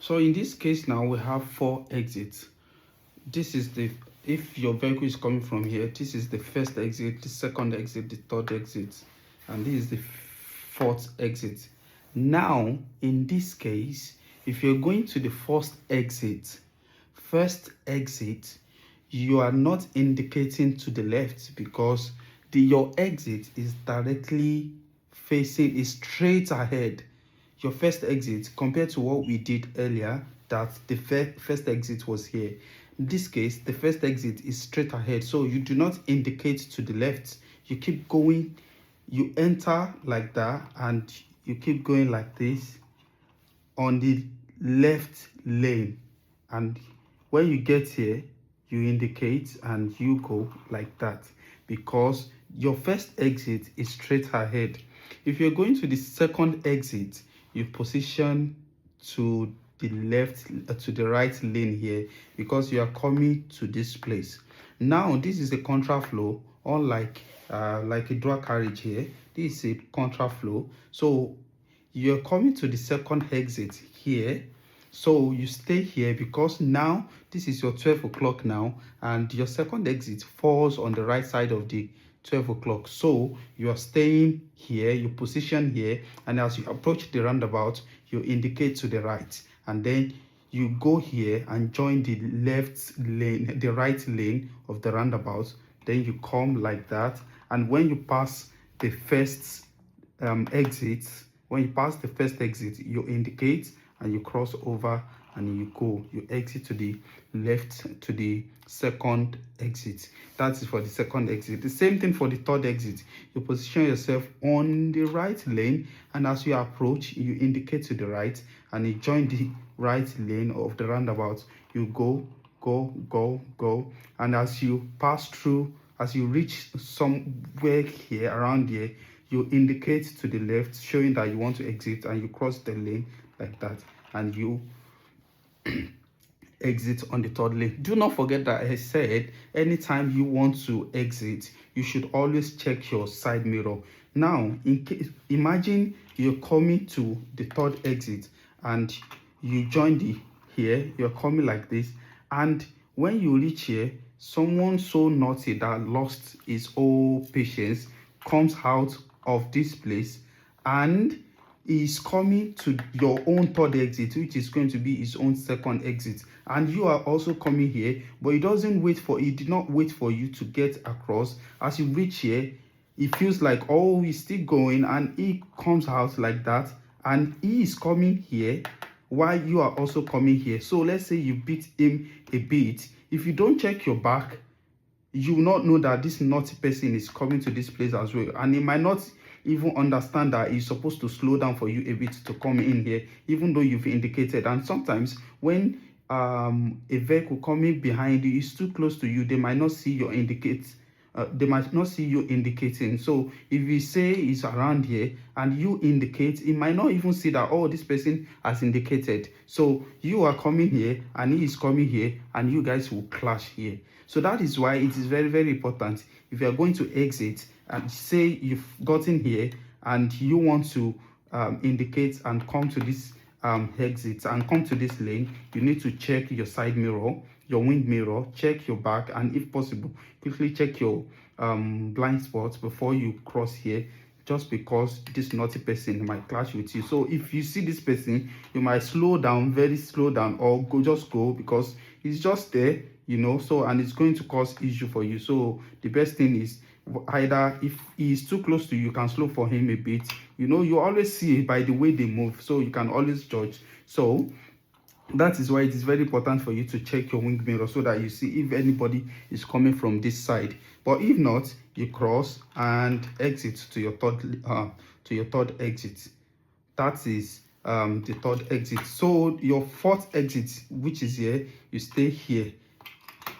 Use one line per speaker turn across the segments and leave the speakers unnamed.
So in this case now we have 4 exits. This is the, if your vehicle is coming from here, this is the first exit, the second exit, the third exit, and this is the fourth exit. Now in this case, if you're going to the first exit, you are not indicating to the left because your exit is directly facing, is straight ahead. Your first exit, compared to what we did earlier, that the first exit was here. In this case, the first exit is straight ahead, so you do not indicate to the left. You keep going, you enter like that, and you keep going like this on the left lane, and when you get here, you indicate and you go like that because your first exit is straight ahead. If you're going to the second exit, you position to the left, to the right lane here because you are coming to this place. Now this is a contraflow, unlike like a dual carriage here. This is a contraflow, so you're coming to the second exit here, so you stay here because now this is your 12 o'clock now, and your second exit falls on the right side of the 12 o'clock. So you are staying here, you position here, and as you approach the roundabout, you indicate to the right, and then you go here and join the left lane, the right lane of the roundabout. Then you come like that, and when you pass the first exit, when you pass the first exit, you indicate and you cross over and you go, you exit to the left to the second exit. That is for the second exit. The same thing for the third exit. You position yourself on the right lane, and as you approach, you indicate to the right and you join the right lane of the roundabout. You go, and as you pass through, as you reach somewhere here, around here, you indicate to the left, showing that you want to exit, and you cross the lane like that, and you exit on the third lane. Do not forget that I said anytime you want to exit, you should always check your side mirror. Now, in case, imagine you're coming to the third exit and you join the here, you're coming like this, and when you reach here, someone so naughty that lost his whole patience comes out of this place and is coming to your own third exit, which is going to be his own second exit, and you are also coming here, but he did not wait for you to get across. As you reach here, he feels like, oh, he's still going, and he comes out like that, and he is coming here while you are also coming here. So let's say you beat him a bit. If you don't check your back, you will not know that this naughty person is coming to this place as well, and he might not even understand that he's supposed to slow down for you a bit to come in here, even though you've indicated. And sometimes when a vehicle coming behind you is too close to you, they might not see your they might not see you indicating. So if you say he's around here and you indicate, he might not even see that, oh, this person has indicated. So you are coming here and he is coming here, and you guys will clash here. So that is why it is very, very important. If you are going to exit and say you've gotten here and you want to indicate and come to this exit and come to this lane, you need to check your side mirror, your wind mirror, check your back, and if possible, quickly check your blind spots before you cross here, just because this naughty person might clash with you. So if you see this person, you might slow down, very slow down, or just go because he's just there, you know, so, and it's going to cause issue for you. So the best thing is, either if he is too close to you, you can slow for him a bit. You know, you always see by the way they move, so you can always judge. So that is why it is very important for you to check your wing mirror so that you see if anybody is coming from this side. But if not, you cross and exit to your third exit. That is the third exit. So your fourth exit, which is here, you stay here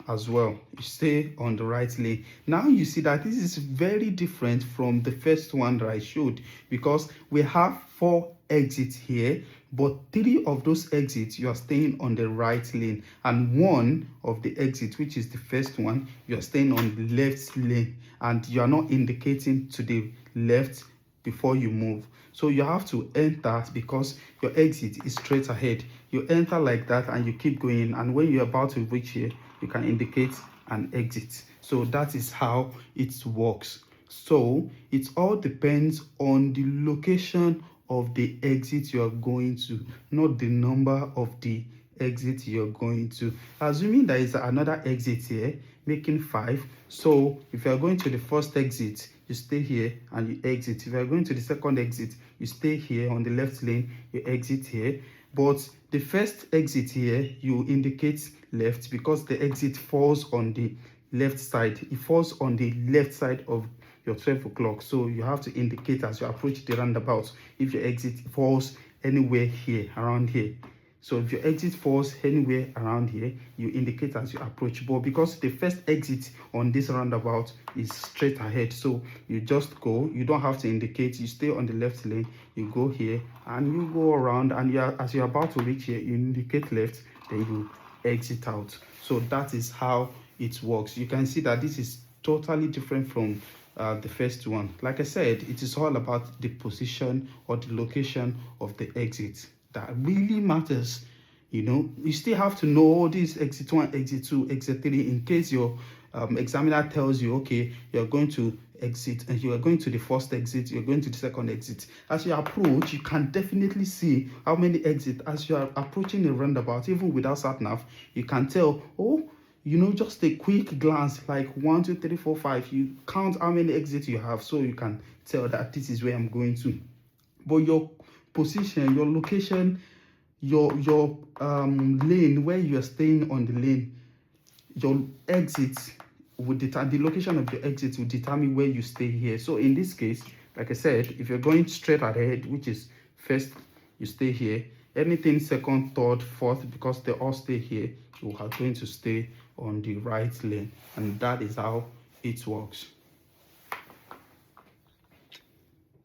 as well. You stay on the right lane. Now you see that this is very different from the first one that I showed, because we have 4 exits here, but 3 of those exits you are staying on the right lane, and 1 of the exits, which is the first one, you are staying on the left lane, and you are not indicating to the left before you move. So you have to enter because your exit is straight ahead. You enter like that and you keep going, and when you're about to reach here, you can indicate an exit. So that is how it works. So it all depends on the location of the exit you are going to, not the number of the exit you're going to. Assuming there is another exit here making 5, so if you are going to the first exit, you stay here and you exit. If you are going to the second exit, you stay here on the left lane, you exit here. But the first exit here, you indicate left because the exit falls on the left side. It falls on the left side of your 12 o'clock. So you have to indicate as you approach the roundabout if your exit falls anywhere here, around here. So if your exit falls anywhere around here, you indicate as you approach. But because the first exit on this roundabout is straight ahead, so you just go. You don't have to indicate. You stay on the left lane. You go here and you go around. And as you're about to reach here, you indicate left. Then you exit out. So that is how it works. You can see that this is totally different from the first one. Like I said, it is all about the position or the location of the exit that really matters. You still have to know this exit 1, exit 2, exit 3 in case your examiner tells you, okay, you're going to exit and you are going to the first exit, you're going to the second exit. As you approach, you can definitely see how many exits. As you are approaching a roundabout, even without sat nav, you can tell, just a quick glance, like 1, 2, 3, 4, 5. You count how many exits you have, so you can tell that this is where I'm going to. But your position, your location, your lane where you are staying on the lane, your exit will determine the location of your exit will determine where you stay here. So in this case, like I said, if you're going straight ahead, which is first, you stay here. Anything second, third, fourth, because they all stay here, you are going to stay on the right lane, and that is how it works.